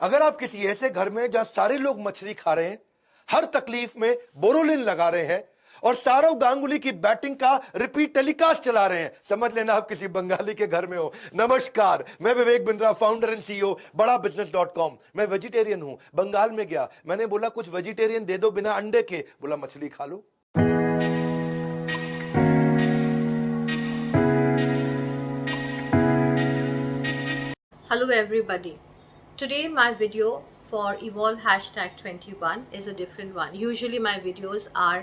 अगर आप किसी ऐसे घर में जहां सारे लोग मछली खा रहे हैं, हर तकलीफ में बोरोलिन लगा रहे हैं और सौरव गांगुली की बैटिंग का रिपीट टेलीकास्ट चला रहे हैं, समझ लेना आप किसी बंगाली के घर में हो। नमस्कार, मैं Vivek Bindra, founder and CEO बड़ा बिजनेस.com। मैं वेजिटेरियन हूं। बंगाल में गया, मैंने बोला कुछ वेजिटेरियन दे दो बिना अंडे के। बोला मछली खा लो। Hello everybody. Today my video for Evolve #21 is a different one. Usually my videos are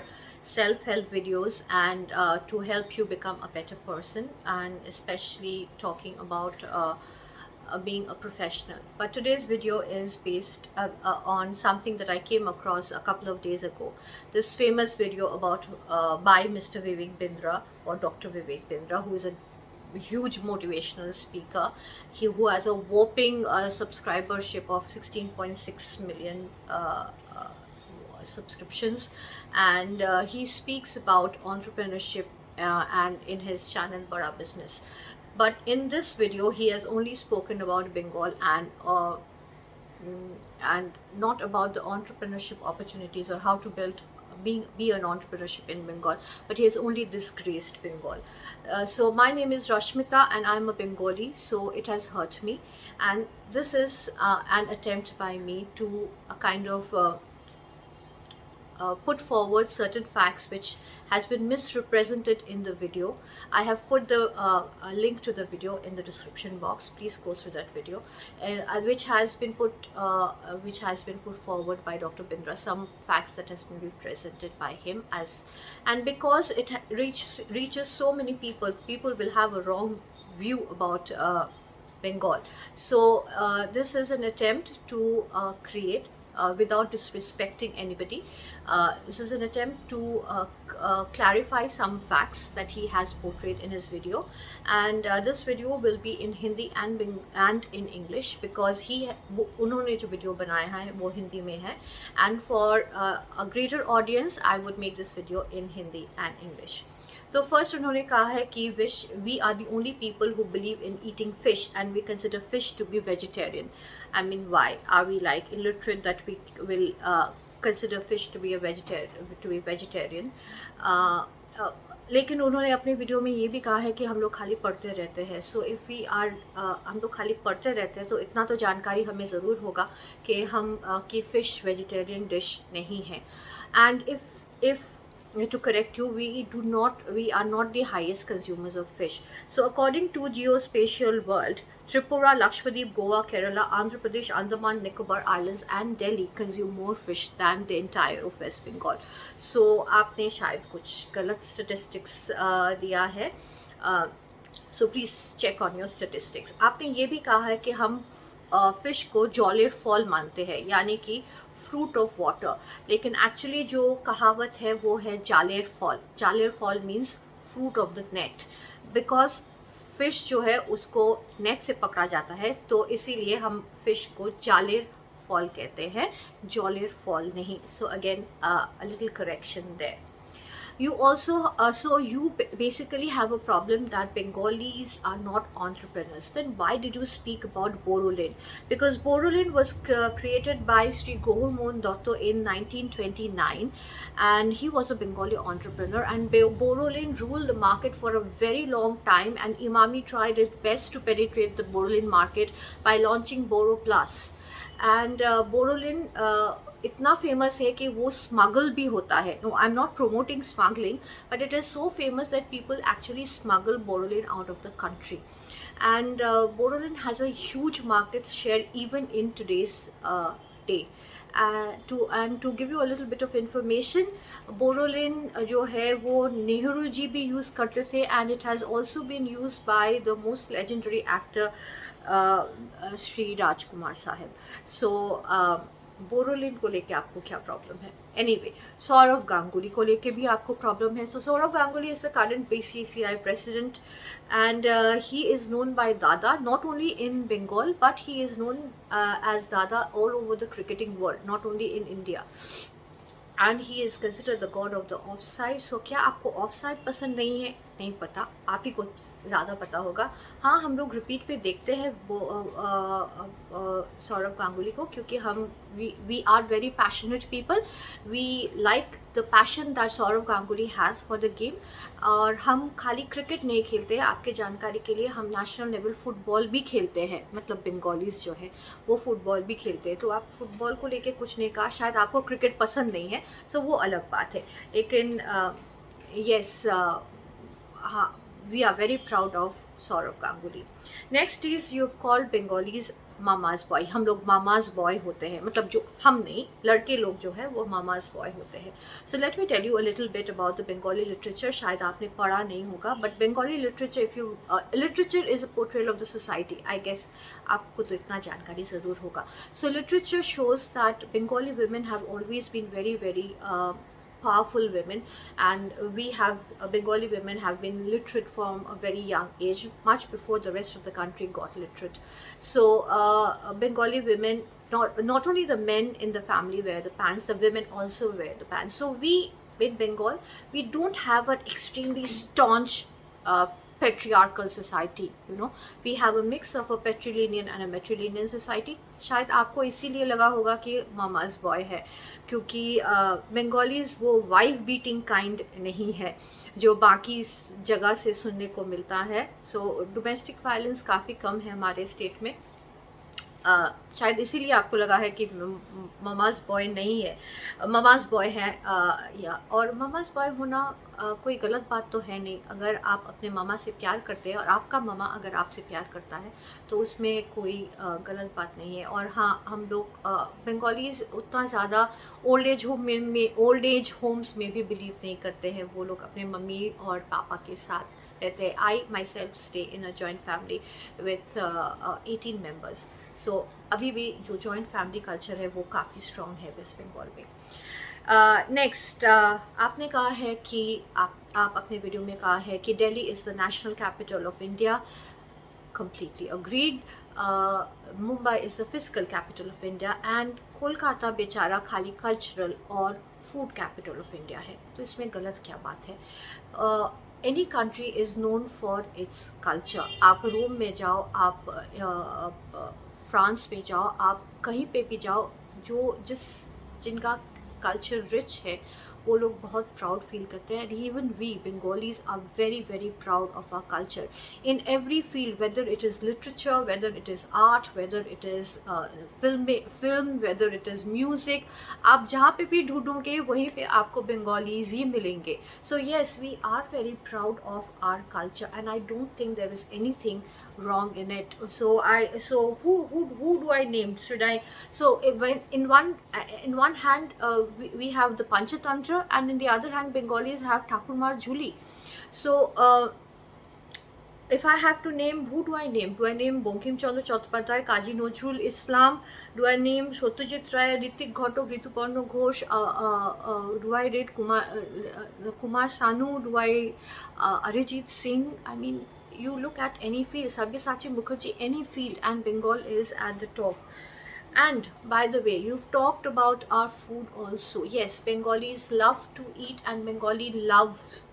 self-help videos and to help you become a better person, and especially talking about being a professional. But today's video is based on something that I came across a couple of days ago. This famous video about by Mr. Vivek Bindra, or Dr. Vivek Bindra, who is a huge motivational speaker. Who has a whopping subscribership of 16.6 million subscriptions, and he speaks about entrepreneurship and in his channel Bada Business. But in this video he has only spoken about Bengal and not about the entrepreneurship opportunities or how to be an entrepreneurship in Bengal, but he has only disgraced Bengal. So my name is Rashmita and I'm a Bengali, so it has hurt me, and this is an attempt by me to kind of put forward certain facts which has been misrepresented in the video. I have put the link to the video in the description box. Please go through that video, which has been put forward by Dr. Bindra. Some facts that has been represented by him as, and because it reaches so many people, people will have a wrong view about Bengal. So this is an attempt to create, without disrespecting anybody, this is an attempt to clarify some facts that he has portrayed in his video, and this video will be in Hindi and in English, because उन्होंने जो video बनाया है वो हिंदी में है, and for a greater audience I would make this video in Hindi and English. तो first उन्होंने कहा है कि we are the only people who believe in eating fish and we consider fish to be vegetarian. I mean, why are we like illiterate that we will consider fish to be vegetarian? लेकिन उन्होंने अपने video में ये भी कहा है कि हम लोग खाली पढ़ते रहते हैं. सो इफ़ वी आर हम लोग खाली पढ़ते रहते हैं तो इतना तो जानकारी हमें ज़रूर होगा कि कि फ़िश वेजिटेरियन डिश नहीं है. And if to correct you, we are not the highest consumers of fish. So according to Geospatial World, Tripura, Lakshadweep, Goa, Kerala, Andhra Pradesh, Andaman, Nicobar Islands and Delhi consume more fish than the entire of West Bengal. So आपने शायद कुछ गलत statistics दिया है. So please check on your statistics. आपने ये भी कहा है कि हम फिश को जॉलियर फॉल मानते हैं, यानी कि फ्रूट ऑफ वाटर, लेकिन एक्चुअली जो कहावत है वो है जालेर फॉल. जालेर फॉल means fruit of the net, because fish जो है उसको नेट से पकड़ा जाता है, तो इसीलिए हम फिश को जालेर फॉल कहते हैं, जॉलियर फॉल नहीं. So again a little correction there. You also so you basically have a problem that Bengalis are not entrepreneurs. Then why did you speak about Borolin? Because Borolin was created by Sri Gaur Mohan Dotto in 1929, and he was a Bengali entrepreneur, and Borolin ruled the market for a very long time, and Imami tried his best to penetrate the Borolin market by launching Boro Plus. And Borolin इतना famous है कि वो smuggle भी होता है. No, I am not promoting smuggling, but it is so famous that people actually smuggle Boroline out of the country. And Boroline has a huge market share even in today's day. To give you a little bit of information, Boroline जो है वो नेहरू जी भी use करते थे, and it has also been used by the most legendary actor Shri Rajkumar साहब. So Boroline को लेके आपको क्या प्रॉब्लम है? एनीवे, सौरव गांगुली को लेके भी आपको प्रॉब्लम है. So Sourav Ganguly is the current BCCI president, and he is known by Dada not only in Bengal, but he is known as Dada all over the cricketing world, not only in India. And he is considered the god of the offside. So क्या आपको offside पसंद नहीं है? नहीं पता, आप ही को ज़्यादा पता होगा। हाँ, हम लोग रिपीट पे देखते हैं वो सौरव गांगुली को, क्योंकि हम we are very passionate people, we like the passion that Sourav Ganguly has for the game. और हम खाली क्रिकेट नहीं खेलते हैं, आपके जानकारी के लिए हम नेशनल लेवल फुटबॉल भी खेलते हैं, मतलब बंगालीज जो है वो फुटबॉल भी खेलते हैं। तो आप फुटबॉल को लेके कुछ नहीं कहा, शायद आपको क्रिकेट पसंद नहीं है, सो वो अलग बात है। लेकिन यस, हाँ, we are very proud of Saurav Ganguly. Next is you've called Bengalis mama's boy. हम लोग मामाज बॉय होते हैं, मतलब जो हम नहीं, लड़के लोग जो है वो मामाज बॉय होते हैं। So let me tell you a little bit about the Bengali literature. शायद आपने पढ़ा नहीं होगा, but Bengali literature, if you literature is a portrayal of the society, I guess आपको तो इतना जानकारी ज़रूर होगा। So literature shows that Bengali women have always been very very powerful women, and we have Bengali women have been literate from a very young age, much before the rest of the country got literate. So Bengali women, not only the men in the family wear the pants, the women also wear the pants. So we in Bengal, we don't have an extremely staunch patriarchal society, you know. We have a mix of a patrilineal and a matrilineal society. शायद आपको इसीलिए लगा होगा कि mama's boy है, क्योंकि Bengalis वो wife beating kind नहीं है जो बाकी जगह से सुनने को मिलता है। सो डोमेस्टिक वायलेंस काफ़ी कम है हमारे स्टेट में। शायद इसीलिए आपको लगा है कि ममाज बॉय नहीं है, ममाज बॉय है। या और ममाज बॉय होना कोई गलत बात तो है नहीं। अगर आप अपने मामा से प्यार करते हैं और आपका मामा अगर आपसे प्यार करता है तो उसमें कोई गलत बात नहीं है। और हाँ, हम लोग बंगालीज उतना ज़्यादा ओल्ड एज होम्स में भी बिलीव नहीं करते हैं। वो लोग अपने मम्मी और पापा के साथ रहते हैं। I myself stay in a joint family with 18 members. So अभी भी जो जॉइंट फैमिली कल्चर है वो काफ़ी स्ट्रॉन्ग है वेस्ट बंगाल में। नेक्स्ट, आपने कहा है कि आप अपने वीडियो में कहा है कि Delhi is the national capital of India. completely agreed. Mumbai is the fiscal capital of India and Kolkata बेचारा खाली कल्चरल और फूड कैपिटल ऑफ इंडिया है। तो इसमें गलत क्या बात है? Any country is known for its culture. आप रोम में जाओ, आप फ्रांस में जाओ, आप कहीं पे भी जाओ, जिनका कल्चर रिच है वो लोग बहुत प्राउड फील करते हैं। And even we Bengalis are very very proud of our culture in every field, whether it is literature, whether it is art, whether it is film, whether it is music. आप जहाँ पे भी ढूंढोगे वहीं पे आपको बंगालीज ही मिलेंगे। So yes, we are very proud of our culture and I don't think there is anything wrong in it. So who do I name? Should I? So when in one hand we have the Panchatantra, and in the other hand Bengalis have Thakurmar Jhuli. So if I have to name, who do I name? Do I name Bankim Chandra Chattopadhyay, Kazi Nazrul Islam? Do I name Satyajit Ray, Ritik Ghatak, Rituparna Ghosh? Do I rate Kumar Sanu? Do I Arijit Singh? I mean, you look at any field, Sabyasachi Mukherjee, any field, and Bengal is at the top. And by the way, you've talked about our food also. Yes, Bengalis love to eat and Bengali loves,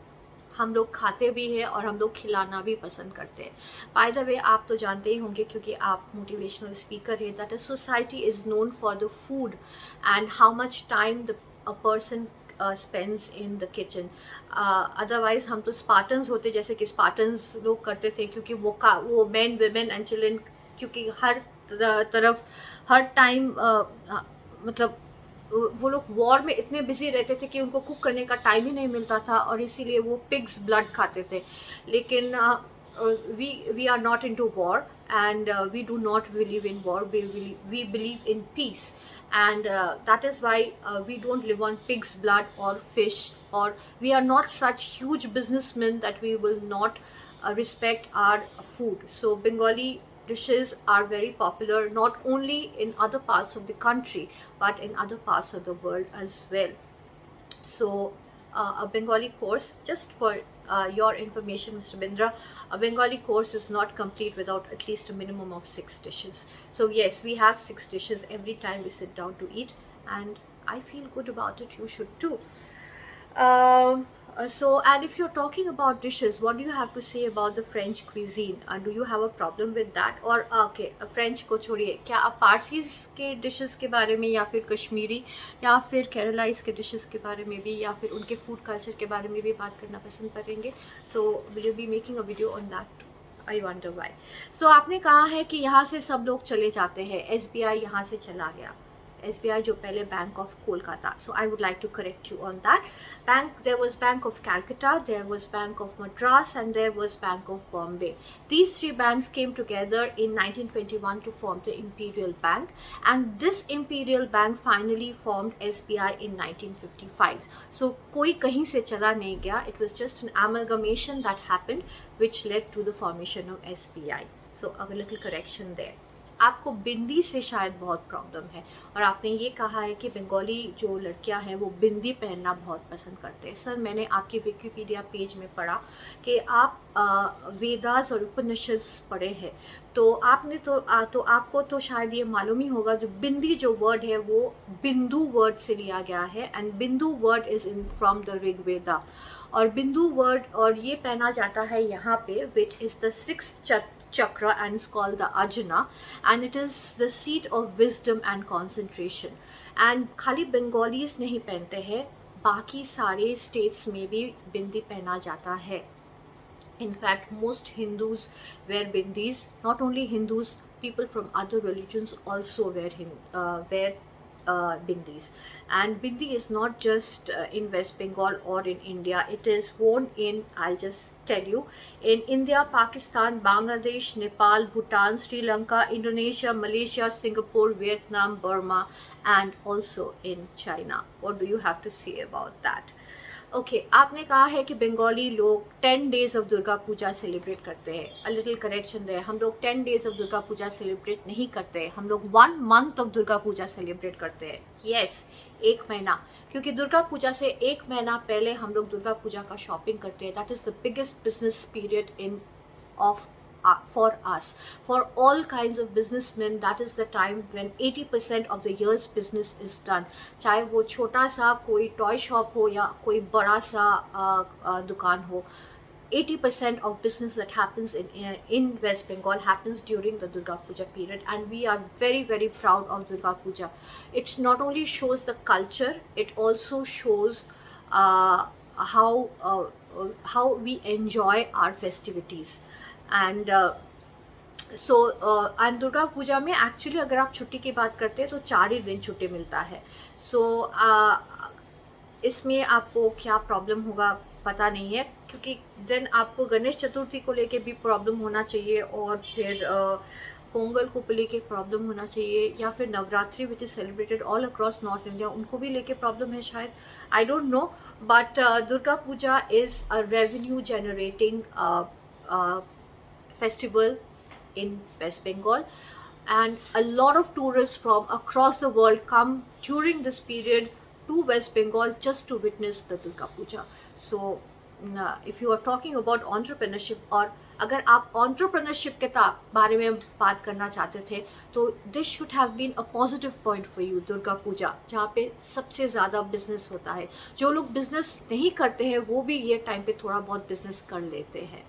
हम लोग खाते भी हैं और हम लोग खिलाना भी पसंद करते हैं। बाय द वे, आप तो जानते ही होंगे क्योंकि आप मोटिवेशनल स्पीकर हैं, that a society is known for the food and how much time a person spends in the kitchen. Otherwise हम तो स्पार्टन्स होते, जैसे कि स्पार्टन्स लोग करते थे, क्योंकि वो मैन वेमेन एंड चिल्ड्रन, क्योंकि हर तरफ हर टाइम मतलब वो लोग वॉर में इतने बिजी रहते थे कि उनको कुक करने का टाइम ही नहीं मिलता था, और इसीलिए वो पिग्स ब्लड खाते थे। लेकिन we are not into war and we do not believe in war, we believe in peace, and that is why we don't live on pig's blood or fish, or we are not such huge businessmen that we will not respect our food. So Bengali dishes are very popular not only in other parts of the country but in other parts of the world as well. So a Bengali course, just for your information, Mr. Bindra, a Bengali course is not complete without at least a minimum of 6 dishes. So yes, we have 6 dishes every time we sit down to eat, and I feel good about it. You should too. So, and if you're talking about dishes, what do you have to say about the French cuisine? Do you have a problem with that? और okay, French को छोड़िए, क्या आप Parsis के dishes के बारे में, या फिर कश्मीरी, या फिर केरलाइज के डिशेस के बारे में भी, या फिर उनके फूड कल्चर के बारे में भी बात करना पसंद करेंगे? So, will you be making a video on that? I wonder why. So, आपने कहा है कि यहाँ से सब लोग चले जाते हैं, SBI यहाँ से चला गया, SBI जो पहले bank of Kolkata. So I would like to correct you on that. There was Bank of Calcutta, there was Bank of Madras, and there was Bank of Bombay. These three banks came together in 1921 to form the Imperial Bank, and this Imperial Bank finally formed SBI in 1955. So कोई कहीं से चला नहीं गया. It was just an amalgamation that happened, which led to the formation of SBI. So a little correction there. आपको बिंदी से शायद बहुत प्रॉब्लम है, और आपने ये कहा है कि बंगाली जो लड़कियां हैं वो बिंदी पहनना बहुत पसंद करते हैं. सर, मैंने आपकी विकिपीडिया पेज में पढ़ा कि आप वेदास और उपनिषद पढ़े हैं, तो आपने तो आपको तो शायद ये मालूम ही होगा, जो बिंदी जो वर्ड है वो बिंदु वर्ड से लिया गया है, एंड बिंदु word is in from the Rigveda. और बिंदु वर्ड, और ये पहना जाता है यहाँ पे, which is the 6th chakra, and it's called the Ajna, and it is the seat of wisdom and concentration. And खाली बंगालीज नहीं पहनते हैं, बाकी सारे स्टेट्स में भी बिंदी पहना जाता है. In fact, most Hindus wear bindis. Not only Hindus, people from other religions also wear bindis. And bindi is not just in West Bengal or in India. It is worn in, I'll just tell you, in India, Pakistan, Bangladesh, Nepal, Bhutan, Sri Lanka, Indonesia, Malaysia, Singapore, Vietnam, Burma, and also in China. What do you have to say about that? Okay, आपने कहा है कि बंगाली लोग 10 days of Durga Puja celebrate करते हैं. अ little correction है, हम लोग 10 days of Durga Puja celebrate नहीं करते हैं, हम लोग 1 month of Durga Puja celebrate करते हैं. यस, 1 महीना, क्योंकि दुर्गा पूजा से 1 महीना पहले हम लोग दुर्गा पूजा का शॉपिंग करते हैं. That is the biggest business period in of for us, for all kinds of businessmen. That is the time when 80% of the year's business is done. चाहे वो छोटा सा कोई टॉय शॉप हो या कोई बड़ा सा दुकान हो, 80% of business that happens in West Bengal happens during the Durga Puja period, and we are very, very proud of Durga Puja. It not only shows the culture, it also shows how we enjoy our festivities. And and Durga Puja में actually अगर आप छुट्टी की बात करते हैं तो 4 ही दिन छुट्टी मिलता है. सो इसमें आपको क्या प्रॉब्लम होगा पता नहीं है, क्योंकि देन आपको गणेश चतुर्थी को लेके भी प्रॉब्लम होना चाहिए, और फिर पोंगल को लेके प्रॉब्लम होना चाहिए, या फिर Navratri which is celebrated all across North India, उनको भी लेके प्रॉब्लम है शायद. I don't know, but Durga Puja is a revenue generating festival in West Bengal, and a lot of tourists from across the world come during this period to West Bengal just to witness the Durga Puja. So if you are talking about entrepreneurship, और अगर आप entrepreneurship के बारे में बात करना चाहते थे, तो this should have been a positive point for you, Durga Puja, जहाँ पे सबसे ज़्यादा बिजनेस होता है. जो लोग बिजनेस नहीं करते हैं वो भी ये टाइम पे थोड़ा बहुत बिजनेस कर लेते हैं.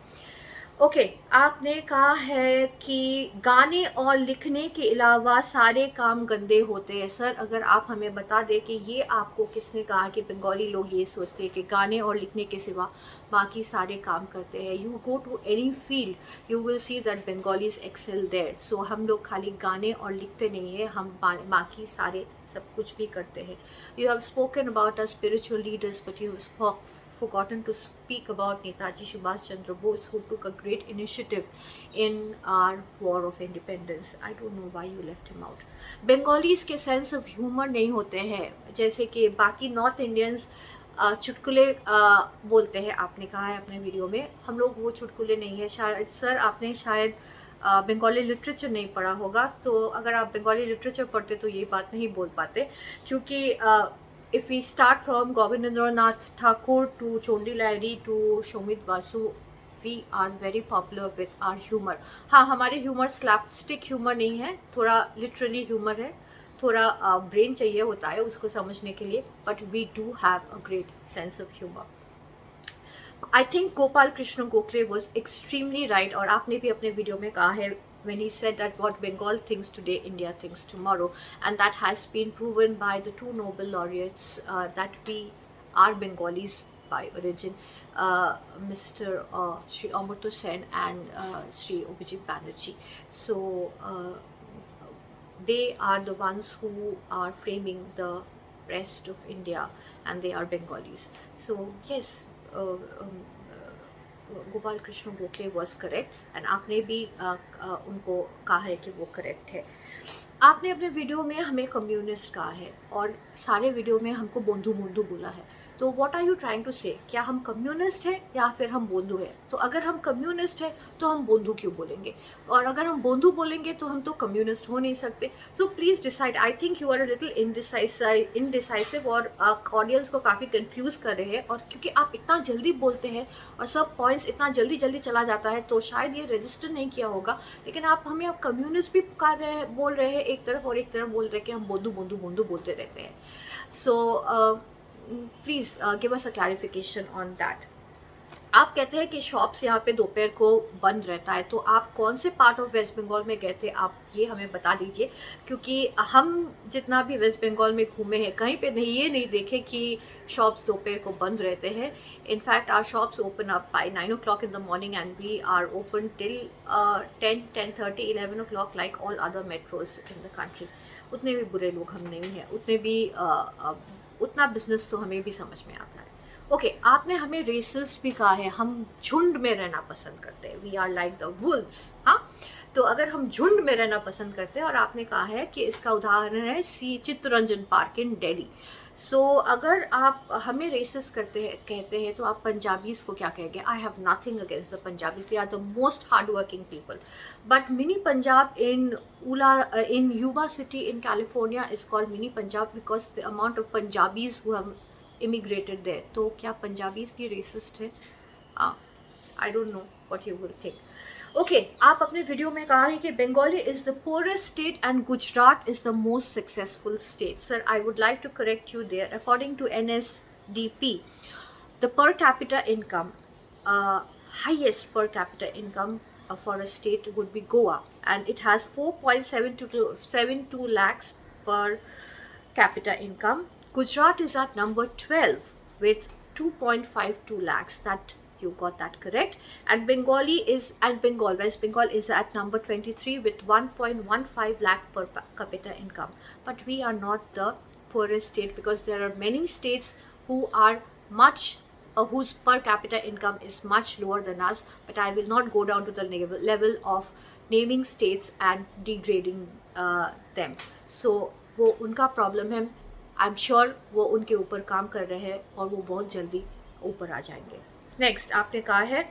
ओके, आपने कहा है कि गाने और लिखने के अलावा सारे काम गंदे होते हैं. सर, अगर आप हमें बता दें कि ये आपको किसने कहा कि बंगाली लोग ये सोचते हैं कि गाने और लिखने के सिवा बाकी सारे काम करते हैं. You go to any field, you will see that Bengalis excel there. So हम लोग खाली गाने और लिखते नहीं हैं, हम बाकी सारे सब कुछ भी करते हैं. You have spoken about a spiritual leaders, but you forgotten to speak about Netaji Subhash Chandra Bose, who took a great initiative in our war of independence. I don't know why you left him out. Bengalis के sense of humor नहीं होते हैं, जैसे कि बाकी north Indians चुटकुले बोलते हैं. आपने कहा है अपने वीडियो में, हम लोग वो चुटकुले नहीं है. शायद सर आपने शायद बंगाली लिटरेचर नहीं पढ़ा होगा, तो अगर आप बंगाली लिटरेचर पढ़ते तो ये बात नहीं बोल पाते, क्योंकि if we start from Govindranath Thakur to Chondi Lahiri to Shomit Basu, we are very popular with our humor. हाँ, हमारे ह्यूमर स्लैपस्टिक ह्यूमर नहीं है, थोड़ा लिटरली ह्यूमर है, थोड़ा ब्रेन चाहिए होता है उसको समझने के लिए, but we do have a great sense of humour. I think Gopal Krishna Gokhale was extremely right, और आपने भी अपने वीडियो में कहा है when he said that what Bengal thinks today, India thinks tomorrow, and that has been proven by the two Nobel laureates that we are Bengalis by origin, Mr. Sri Amartya Sen and Sri Abhijit Banerjee. So they are the ones who are framing the rest of India, and they are Bengalis. So yes, Gopal Krishna Gokhale was correct, and आपने भी उनको कहा है कि वो correct है. आपने अपने वीडियो में हमें कम्युनिस्ट कहा है और सारे वीडियो में हमको बोंधू बोंधू बोला है. तो what are you trying to say? क्या हम कम्युनिस्ट हैं या फिर हम बोंधू हैं? तो अगर हम कम्युनिस्ट हैं तो हम बोंधू क्यों बोलेंगे, और अगर हम बोंधू बोलेंगे तो हम तो कम्युनिस्ट हो नहीं सकते. So please decide. I think you are a little indecisive और ऑडियंस को काफ़ी कंफ्यूज कर रहे हैं, और क्योंकि आप इतना जल्दी बोलते हैं और सब पॉइंट्स इतना जल्दी जल्दी चला जाता है, तो शायद ये रजिस्टर नहीं किया होगा. लेकिन आप हमें अब कम्युनिस्ट भी कर रहे हैं, बोल रहे हैं एक तरफ, और एक तरफ बोल रहे हैं कि हम बोंधू बोंधू बोंधू बोलते रहते हैं. So please give us a clarification on that. आप कहते हैं कि शॉप्स यहाँ पे दोपहर को बंद रहता है, तो आप कौन से पार्ट ऑफ वेस्ट बंगाल में गए थे, आप ये हमें बता दीजिए, क्योंकि हम जितना भी वेस्ट बंगाल में घूमे हैं कहीं पे नहीं ये नहीं देखे कि शॉप्स दोपहर को बंद रहते हैं. In fact our shops open up by 9 o'clock in the morning and we are open till 10:30, 11 o'clock like all other metros in the country. उतने भी बुरे लोग हम नहीं हैं, उतने भी उतना बिजनेस तो हमें भी समझ में आता है. ओके, आपने हमें रेसिस्ट भी कहा है. हम झुंड में रहना पसंद करते हैं, we are like the wolves. हाँ, तो अगर हम झुंड में रहना पसंद करते हैं, और आपने कहा है कि इसका उदाहरण है चित्तरंजन पार्क इन दिल्ली. सो अगर आप हमें रेसिस्ट कहते हैं तो आप पंजाबीज को क्या कहेंगे? I have nothing against the Punjabis, they are the most hard working people. But mini Punjab in Yuba City in California is called mini Punjab because the amount of Punjabis who have immigrated there. तो क्या Punjabis भी racist है? I don't know what you will think. Okay, आप अपने video में कहा है कि Bengali is the poorest state and Gujarat is the most successful state. Sir, I would like to correct you there. According to NSDP, the per capita income, highest per capita income for a state would be Goa, and it has 4.72 lakhs per capita income. Gujarat is at number 12 with 2.52 lakhs. That you got that correct. And West Bengal is at number 23 with 1.15 lakh per capita income. But we are not the poorest state, because there are many states who are whose per capita income is much lower than us. But I will not go down to the level of naming states and degrading them. So वो उनका problem है. I am sure वो उनके ऊपर काम कर रहे हैं और वो बहुत जल्दी ऊपर आ जाएंगे. नेक्स्ट, आपने कहा है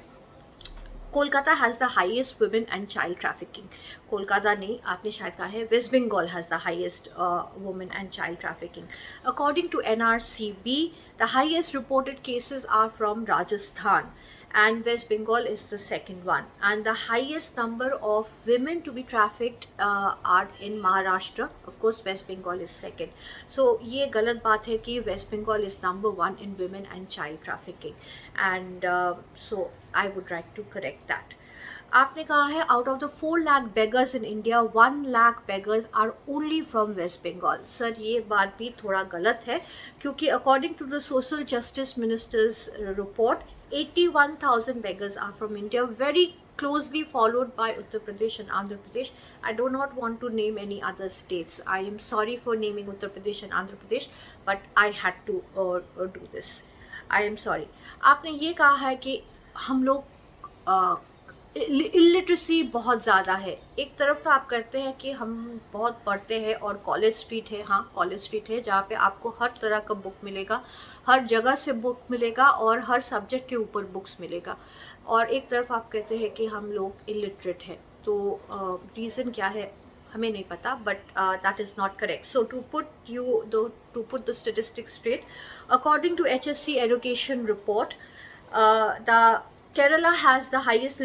Kolkata has the highest women and child trafficking. Kolkata नहीं, आपने शायद कहा है West Bengal has the highest women and child trafficking. According to NRCB, the highest reported cases are from Rajasthan, and West Bengal is the second one, and the highest number of women to be trafficked are in Maharashtra. Of course West Bengal is second. So ये गलत बात है कि West Bengal is number 1 in women and child trafficking, and so I would like to correct that. आपने कहा है out of the 4 lakh beggars in India, 1 lakh beggars are only from West Bengal. Sir, ये बात भी थोड़ा गलत है, क्योंकि according to the Social Justice Minister's report, 81,000 beggars are from India, very closely followed by Uttar Pradesh and Andhra Pradesh. I do not want to name any other states. I am sorry for naming Uttar Pradesh and Andhra Pradesh, but I had to do this. I am sorry. आपने ये कहा है कि हम लोग illiteracy बहुत ज़्यादा है. एक तरफ तो आप करते हैं कि हम बहुत पढ़ते हैं और कॉलेज स्ट्रीट है. हाँ, कॉलेज स्ट्रीट है जहाँ पे आपको हर तरह का बुक मिलेगा, हर जगह से बुक मिलेगा और हर सब्जेक्ट के ऊपर बुक्स मिलेगा. और एक तरफ आप कहते हैं कि हम लोग इलिटरेट हैं. तो रीज़न क्या है हमें नहीं पता, but that is not correct. So to put the statistics straight, according to HSC education report, the Kerala has the highest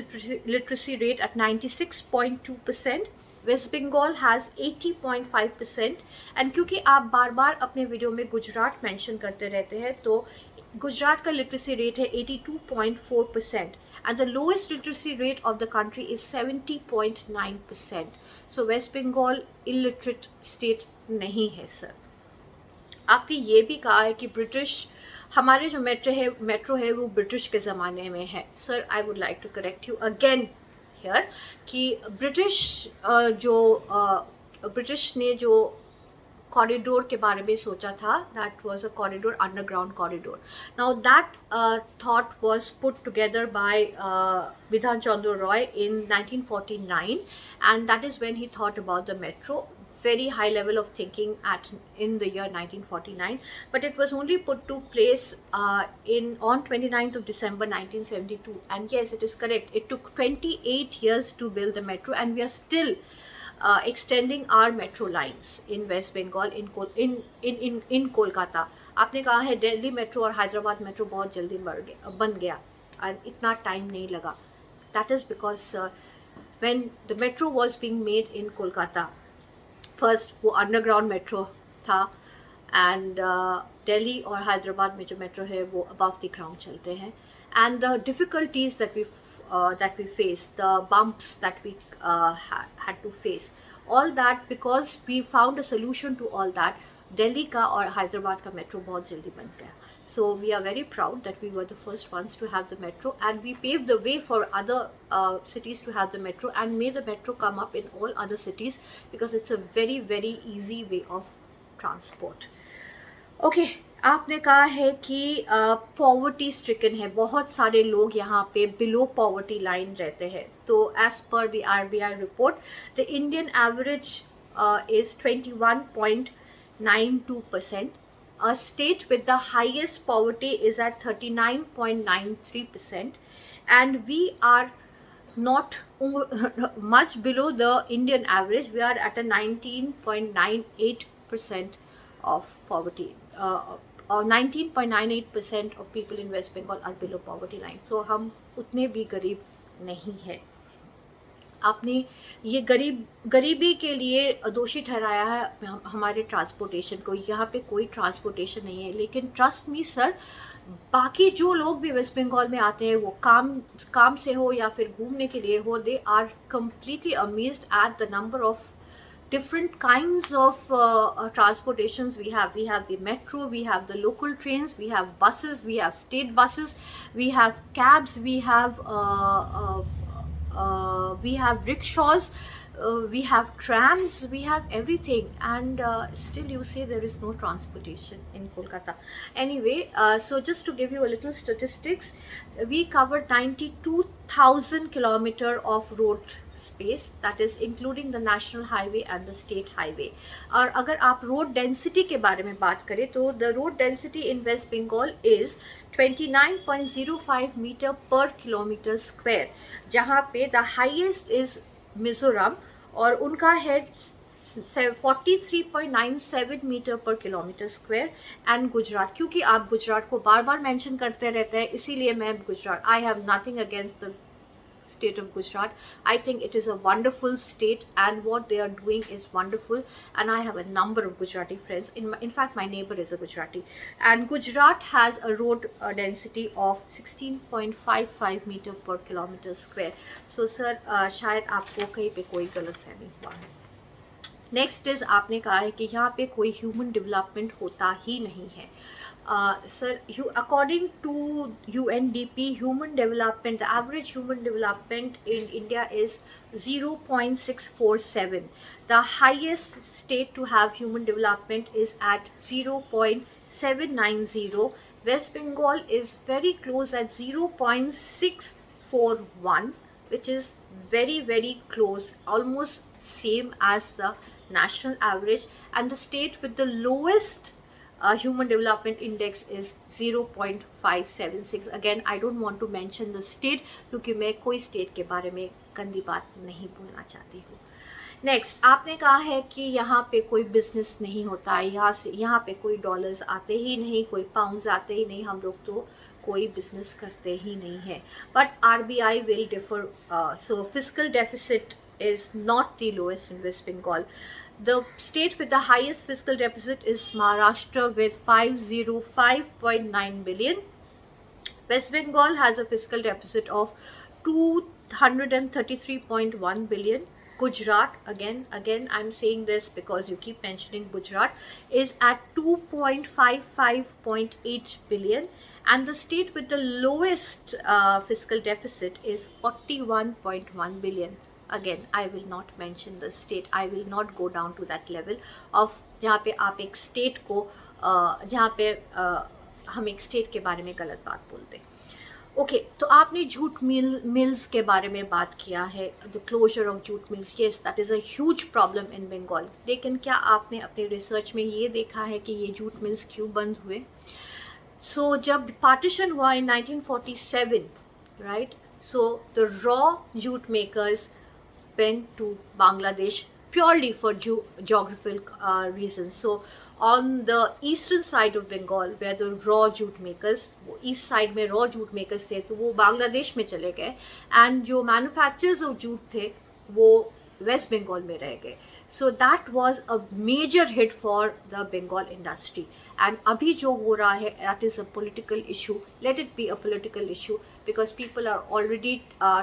literacy rate at 96.2%. West Bengal has 80.5%. And क्योंकि आप बार बार अपने वीडियो में गुजरात मेंशन करते रहते हैं, तो गुजरात का लिटरेसी रेट है 82.4% and the lowest literacy rate of the country is 70.9%. So West Bengal illiterate state नहीं है सर. आपने ये भी कहा है कि ब्रिटिश हमारे जो मेट्रो है वो ब्रिटिश के ज़माने में है. Sir I would like to correct you again here कि ब्रिटिश ने जो कॉरिडोर के बारे में सोचा था, that was a corridor, underground corridor. Now that thought was put together by Bidhan Chandra Roy in 1949 and that is when he thought about the metro. Very high level of thinking in the year 1949, but it was only put to place on 29th of December 1972. And yes, it is correct, it took 28 years to build the metro and we are still extending our metro lines in West Bengal, in Kolkata. आपने कहा है Delhi metro और Hyderabad metro बहुत जल्दी बन गया और इतना टाइम नहीं लगा. That is because when the metro was being made in Kolkata, first वो अंडरग्राउंड मेट्रो था एंड दिल्ली और हैदराबाद में जो मेट्रो है वो अबव द ग्राउंड चलते हैं. And the difficulties that we face, the bumps that we had to face, all that because we found a solution to all that. Delhi का और हैदराबाद का मेट्रो बहुत जल्दी बन गया. So we are very proud that we were the first ones to have the metro and we paved the way for other cities to have the metro, and may the metro come up in all other cities because it's a very very easy way of transport. Okay, आपने कहा है कि poverty stricken है, बहुत सारे लोग यहाँ पे बिलो पॉवर्टी लाइन रहते हैं. तो as per the RBI report the Indian average is 21.92%. A state with the highest poverty is at 39.93%, and we are not much below the Indian average. We are at a 19.98% of poverty, or 19.98% of people in West Bengal are below poverty line. So हम उतने भी गरीब नहीं है. आपने ये गरीबी के लिए दोषी ठहराया है हमारे ट्रांसपोर्टेशन को. यहाँ पे कोई ट्रांसपोर्टेशन नहीं है, लेकिन ट्रस्ट मी सर, बाकी जो लोग भी वेस्ट बंगाल में आते हैं वो काम से हो या फिर घूमने के लिए हो, they are completely amazed at the number of different kinds of transportations we have. We have the metro, we have the local trains, we have buses, we have state buses, we have cabs, we have rickshaws, we have trams, we have everything, and still you say there is no transportation in Kolkata. Anyway, so just to give you a little statistics, we covered 92,000 kilometer of road space, that is including the national highway and the state highway. और अगर आप road density के बारे में बात करें तो the road density in West Bengal is 29.05 meter per kilometer square, जहाँ पे the highest is मिज़ोरम और उनका है 43.97 मीटर पर किलोमीटर स्क्वायर, एंड गुजरात. क्योंकि आप गुजरात को बार बार मेंशन करते रहते हैं, इसीलिए मैं गुजरात, आई have nothing against the state of Gujarat. I think it is a wonderful state and what they are doing is wonderful, and I have a number of Gujarati friends. In fact, my neighbor is a Gujarati, and Gujarat has a road density of 16.55 meter per kilometer square. So sir, शायद आपको कहीं पे कोई गलतफहमी हुआ है. Next is आपने कहा है कि यहाँ पे कोई ह्यूमन डेवलपमेंट होता ही नहीं है. Sir, according to UNDP, human development, the average human development in India is 0.647. The highest state to have human development is at 0.790. West Bengal is very close at 0.641, which is very very close, almost same as the national average, and the state with the lowest human development index is 0.576. Again, I don't want to mention the state क्योंकि मैं कोई state के बारे में गंदी बात नहीं बोलना चाहती हूँ. नेक्स्ट, आपने कहा है कि यहाँ पे कोई बिजनेस नहीं होता है, यहाँ पे कोई डॉलर्स आते ही नहीं, कोई पाउंड्स आते ही नहीं, हम लोग तो कोई बिजनेस करते ही नहीं है. But RBI will differ, so fiscal deficit is not the lowest in West Bengal. The state with the highest fiscal deficit is Maharashtra with 505.9 billion. West Bengal has a fiscal deficit of 233.1 billion. Gujarat, again, I'm saying this because you keep mentioning Gujarat, is at 255.8 billion. And the state with the lowest fiscal deficit is 41.1 billion. Again, I will not mention the state. I will not go down to that level of जहाँ पे आप एक state को जहाँ पे हम एक state के बारे में गलत बात बोलते हैं. ओके, तो आपने जूट मिल्स के बारे में बात किया है, the closure of jute mills. Yes, that is a huge problem in Bengal. लेकिन क्या आपने अपने रिसर्च में ये देखा है कि ये जूट मिल्स क्यों बंद हुए? सो जब पार्टीशन हुआ इन 1947, right, so the raw jute makers went to Bangladesh purely for geographical reasons. So on the eastern side of Bengal, where the raw jute makers, वो east side में raw jute makers थे, तो वो बांग्लादेश में चले गए, and जो manufacturers of jute थे वो West Bengal में रह गए. So that was a major hit for the Bengal industry. And अभी जो हो रहा है, that is a political issue. Let it be a political issue because people are already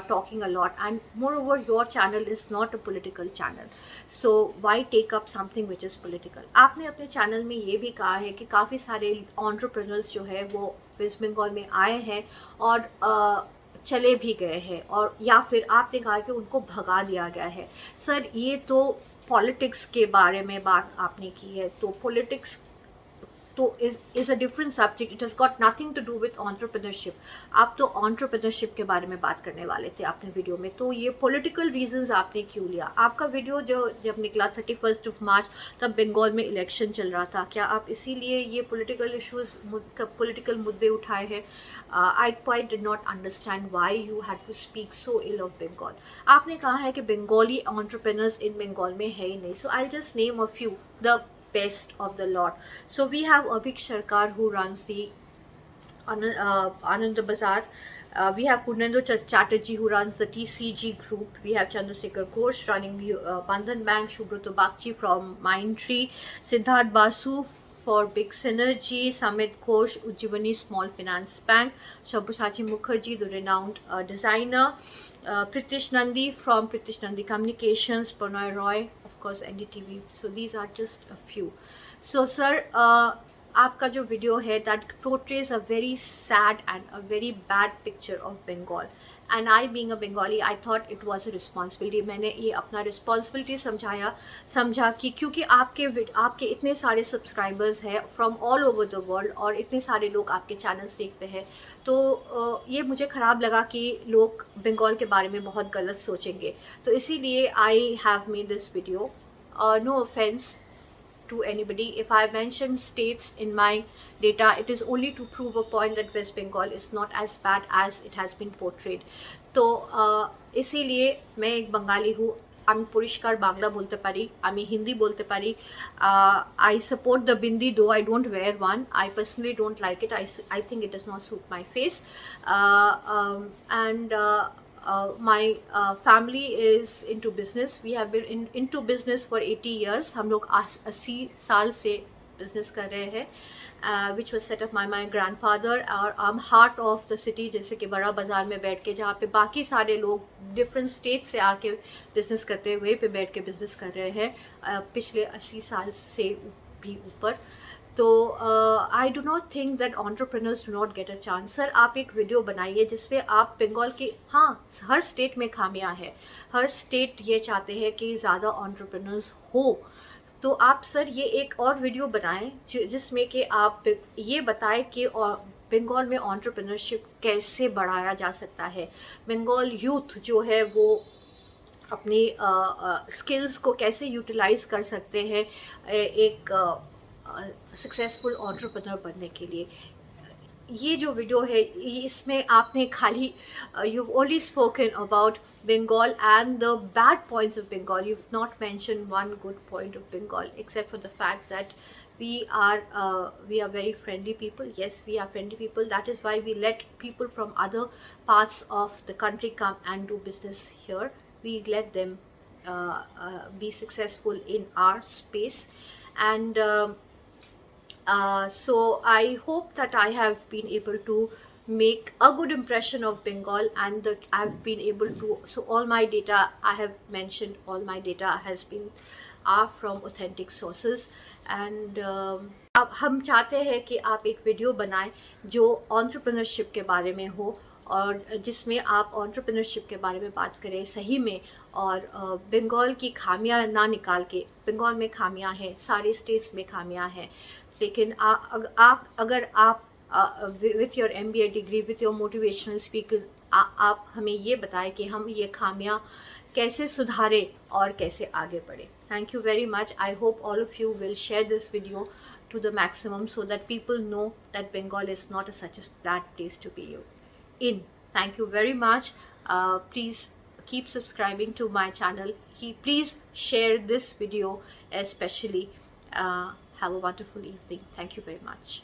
talking a lot. And moreover, your channel is not a political channel. So why take up something which is political? आपने अपने channel में ये भी कहा है कि काफ़ी सारे entrepreneurs जो है वो वेस्ट बंगाल में आए हैं और चले भी गए हैं, और या फिर आपने कहा कि उनको भगा दिया गया है. सर, ये तो पॉलिटिक्स के बारे में बात आपने की है, तो पॉलिटिक्स तो is a different subject. It has got nothing to do with entrepreneurship. आप तो एंटरप्रेन्योरशिप के बारे में बात करने वाले थे अपने वीडियो में, तो ये पॉलिटिकल रीजंस आपने क्यों लिया? आपका वीडियो जब निकला 31 मार्च, तब बंगाल में इलेक्शन चल रहा था. क्या आप इसीलिए ये पॉलिटिकल इश्यूज, पॉलिटिकल मुद्दे उठाए हैं? I quite did not understand why you had to speak so ill of Bengal. आपने कहा है कि बंगाली एंटरप्रेन्योर्स इन बंगाल में है ही नहीं. So I just name a few, the best of the lot. So we have Abhik Sarkar who runs the Anand Bazaar. We have Purnendu Chatterjee who runs the TCG group. We have Chandrasekhar Ghosh running Bandhan Bank, Shubroto Bagchi from Mindtree, Siddharth Basu for Big Synergy, Samit Ghosh, Ujjivani Small Finance Bank, Sabyasachi Mukherjee, the renowned designer, Pritish Nandi from Pritish Nandi Communications, Pranay Roy, of course NDTV. So these are just a few. So sir, आपका जो video है that portrays a very sad and a very bad picture of Bengal. And I being a Bengali, I thought it was a responsibility. मैंने ये अपना responsibility समझा कि क्योंकि आपके इतने सारे subscribers हैं from all over the world और इतने सारे लोग आपके channels देखते हैं, तो ये मुझे ख़राब लगा कि लोग बंगाल के बारे में बहुत गलत सोचेंगे. तो इसीलिए I have made this video. No offense to anybody. If I mention states in my data, it is only to prove a point that West Bengal is not as bad as it has been portrayed. तो इसीलिए मैं एक बंगाली हूँ, আমি পরিষ্কার বাংলা বলতে পারি, আমি হিন্দি বলতে পারি. I support the bindi, though I don't wear one. I personally don't like it. I think it does not suit my face. My family is into business. We have been into business for 80 years. हम लोग 80 साल से business कर रहे हैं, which was set up by my grandfather. और heart of the city, जैसे कि बड़ा बाज़ार में बैठ के, जहाँ पे बाकी सारे लोग different states से आके business करते हुए पे बैठ के business कर रहे हैं पिछले 80 साल से भी ऊपर. तो I do not think that entrepreneurs do not get a chance. Sir, आप एक वीडियो बनाइए जिसमें आप बंगाल के, हाँ, हर स्टेट में खामियां है, हर स्टेट ये चाहते हैं कि ज़्यादा एंटरप्रेन्योर्स हो. तो आप सर ये एक और वीडियो बनाएं जिसमें कि आप ये बताएं कि बंगाल में एंटरप्रेन्योरशिप कैसे बढ़ाया जा सकता है. बंगाल यूथ जो है वो अपनी स्किल्स को कैसे यूटिलाइज कर सकते हैं एक सक्सेसफुल एंटरप्रेन्योर बनने के लिए. ये जो वीडियो है इसमें आपने खाली you only spoken about Bengal and the bad points of Bengal. You have not mention one good point of Bengal except for the fact that we are very friendly people. Yes, we are friendly people. That is why we let people from other parts of the country come and do business here. We let them be successful in our space. And so I hope that I have been able to make a good impression of Bengal, and that I've been able to, so all my data I have mentioned, all my data has been are from authentic sources. And अब हम चाहते हैं कि आप एक video बनाएं जो entrepreneurship के बारे में हो, और जिसमें आप एंटरप्रेन्योरशिप के बारे में बात करें सही में, और बंगाल की खामियां ना निकाल के। बंगाल में खामियां हैं, सारे स्टेट्स में खामियां हैं, लेकिन अगर आप with your MBA degree, with your motivational speaker, आप हमें ये बताएं कि हम ये खामियां कैसे सुधारें और कैसे आगे बढ़े। Thank you very much. I hope all of you will share this video to the maximum, so that people know that Bengal is not such a bad place to be in. Thank you very much. Please keep subscribing to my channel. Please share this video especially. Have a wonderful evening. Thank you very much.